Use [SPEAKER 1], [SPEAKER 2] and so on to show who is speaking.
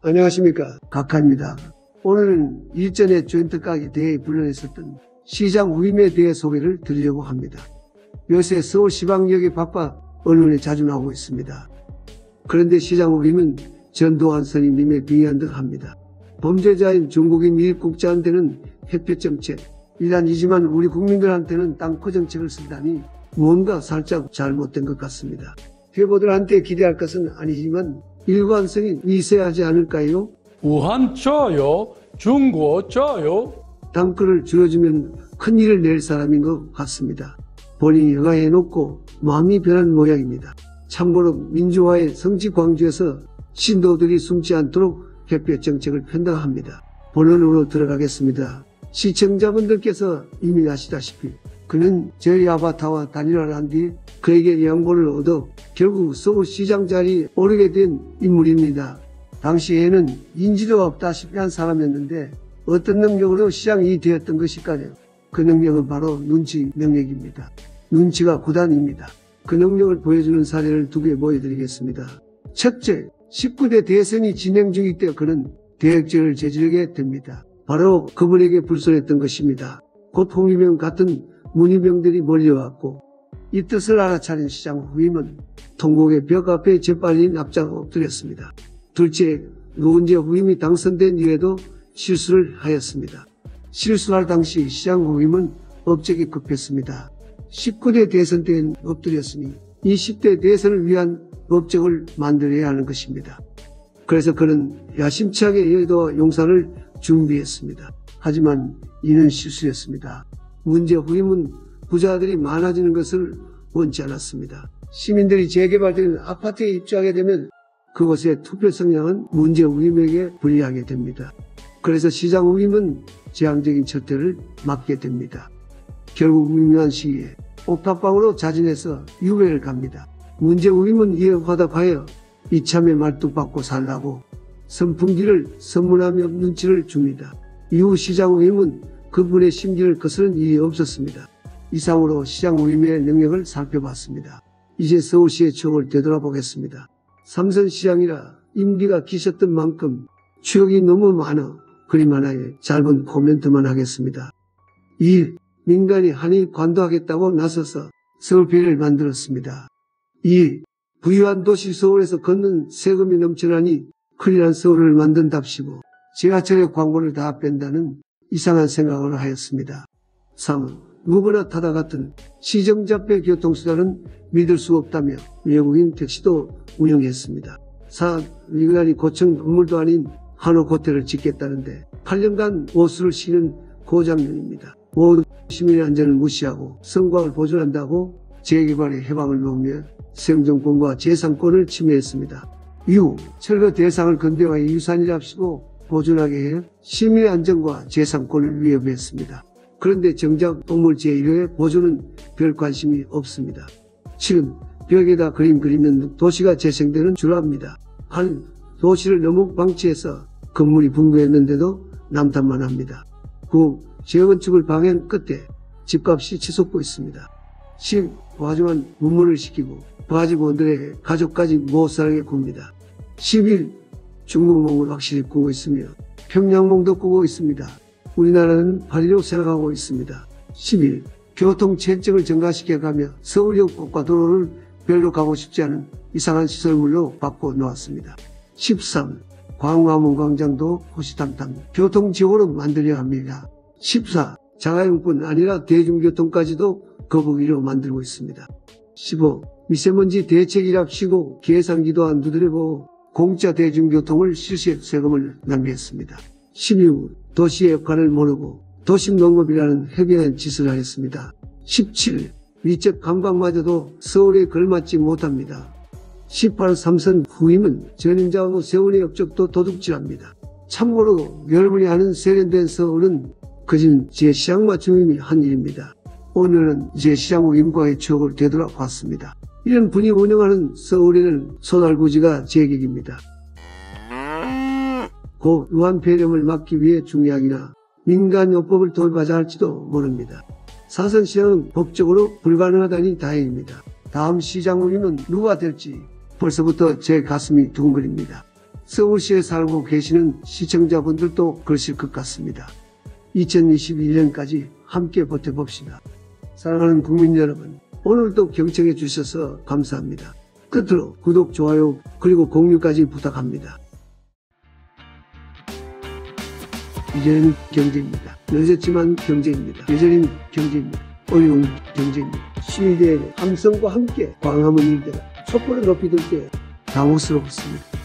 [SPEAKER 1] 안녕하십니까, 각하입니다. 오늘은 일전에 조인트 가게 대회에 불려냈었던 시장 후임에 대해 소개를 드리려고 합니다. 요새 서울시방역이 바빠 언론에 자주 나오고 있습니다. 그런데 시장 후임은 전두환 선임님에 빙의한듯합니다. 범죄자인 중국인 미입국자한테는 햇볕정책, 일환이지만 우리 국민들한테는 땅커 정책을 쓴다니 뭔가 살짝 잘못된 것 같습니다. 회보들한테 기대할 것은 아니지만 일관성이 있어야 하지 않을까요?
[SPEAKER 2] 우한 좋아요, 중국 좋아요.
[SPEAKER 1] 땅커를 줄여주면 큰일을 낼 사람인 것 같습니다. 본인이 허가해놓고 마음이 변한 모양입니다. 참고로 민주화의 성지 광주에서 신도들이 숨지 않도록 햇볕 정책을 편당합니다. 본론으로 들어가겠습니다. 시청자분들께서 이미 아시다시피 그는 저희 아바타와 단일화를 한 뒤 그에게 양보를 얻어 결국 서울시장 자리에 오르게 된 인물입니다. 당시에는 인지도가 없다시피 한 사람이었는데 어떤 능력으로 시장이 되었던 것일까요? 그 능력은 바로 눈치 능력입니다. 눈치가 구단입니다. 그 능력을 보여주는 사례를 두 개 보여드리겠습니다. 첫째, 19대 대선이 진행 중일 때 그는 대역죄를 저지르게 됩니다. 바로 그분에게 불손했던 것입니다. 곧 홍위병 같은 문희병들이 몰려왔고 이 뜻을 알아차린 시장 후임은 통곡의 벽 앞에 재빨리 납작 엎드렸습니다. 둘째, 노은재 후임이 당선된 이후에도 실수를 하였습니다. 실수할 당시 시장 후임은 업적이 급했습니다. 19대 대선 때는 엎드렸으니 20대 대선을 위한 업적을 만들어야 하는 것입니다. 그래서 그는 야심차게 여의도와 용산을 준비했습니다. 하지만 이는 실수였습니다. 문재 후임은 부자들이 많아지는 것을 원치 않았습니다. 시민들이 재개발되는 아파트에 입주하게 되면 그곳의 투표 성향은 문재 후임에게 불리하게 됩니다. 그래서 시장 후임은 재앙적인 절대를 맞게 됩니다. 결국 미묘한 시기에 옥탑방으로 자진해서 유배를 갑니다. 문재 후임은 이에 화답하여 이참에 말뚝박고 살라고 선풍기를 선물하며 눈치를 줍니다. 이후 시장 후임은 그분의 심기를 거스른 일이 없었습니다. 이상으로 시장 후임의 능력을 살펴봤습니다. 이제 서울시의 추억을 되돌아보겠습니다. 삼선시장이라 임기가 기셨던 만큼 추억이 너무 많아 그림 하나에 짧은 코멘트만 하겠습니다. 1. 민간이 한이 관도하겠다고 나서서 서울페리를 만들었습니다. 2. 부유한 도시 서울에서 걷는 세금이 넘쳐나니 큰일난 서울을 만든답시고 지하철의 광고를 다 뺀다는 이상한 생각을 하였습니다. 3. 누구나 타다 같은 시정잡배 교통수단은 믿을 수 없다며 외국인 택시도 운영했습니다. 4. 민간이 고층 건물도 아닌 한옥 호텔을 짓겠다는데 8년간 오수를 쉬는 고장년입니다. 5. 시민의 안전을 무시하고 성곽을 보존한다고 재개발의 해방을 놓으며 생존권과 재산권을 침해했습니다. 6. 철거 대상을 근대화의 유산이랍시고 보존하게 해 시민의 안전과 재산권을 위협했습니다. 그런데 정작 동물 제1호의 보존은 별 관심이 없습니다. 7. 벽에다 그림 그리면 도시가 재생되는 줄 압니다. 8. 도시를 너무 방치해서 건물이 붕괴했는데도 남탓만 합니다. 9. 재건축을 방해한 끝에 집값이 치솟고 있습니다. 10. 과중한 문물을 시키고 과직원들의 가족까지 못 살게 굽니다. 11. 중국몽을 확실히 꾸고 있으며 평양몽도 꾸고 있습니다. 우리나라는 파리로 생각하고 있습니다. 11. 교통체증을 증가시켜가며 서울역과 도로를 별로 가고 싶지 않은 이상한 시설물로 바꿔 놓았습니다. 13. 광화문 광장도 호시탐탐 교통지구로 만들려 합니다. 14. 자가용뿐 아니라 대중교통까지도 거북이로 만들고 있습니다. 15. 미세먼지 대책이랍시고 계산기도 안 두드려보고 공짜 대중교통을 실시해 세금을 낭비했습니다. 16. 도시의 역할을 모르고 도심농업이라는 해괴한 짓을 하였습니다. 17. 위적 감각마저도 서울에 걸맞지 못합니다. 18. 삼선 후임은 전임자하고 세운의 업적도 도둑질합니다. 참고로 여러분이 아는 세련된 서울은 그진 제 시장 맞춤임이 한 일입니다. 오늘은 제 시장 후임과의 추억을 되돌아봤습니다. 이런 분이 운영하는 서울에는 소날구지가 제격입니다. 고 유한 폐렴을 막기 위해 중약이나 민간요법을 돌봐야 할지도 모릅니다. 사선시장은 법적으로 불가능하다니 다행입니다. 다음 시장 후임은 누가 될지 벌써부터 제 가슴이 두근거립니다. 서울시에 살고 계시는 시청자분들도 그러실 것 같습니다. 2021년까지 함께 버텨봅시다. 사랑하는 국민 여러분, 오늘도 경청해 주셔서 감사합니다. 끝으로 구독, 좋아요, 그리고 공유까지 부탁합니다. 이제는 경제입니다. 늦었지만 경제입니다. 여전히 경제입니다. 어려운 경제입니다. 시대의 함성과 함께 광화문 일대가 촛불을 높이 들 때 당혹스럽습니다.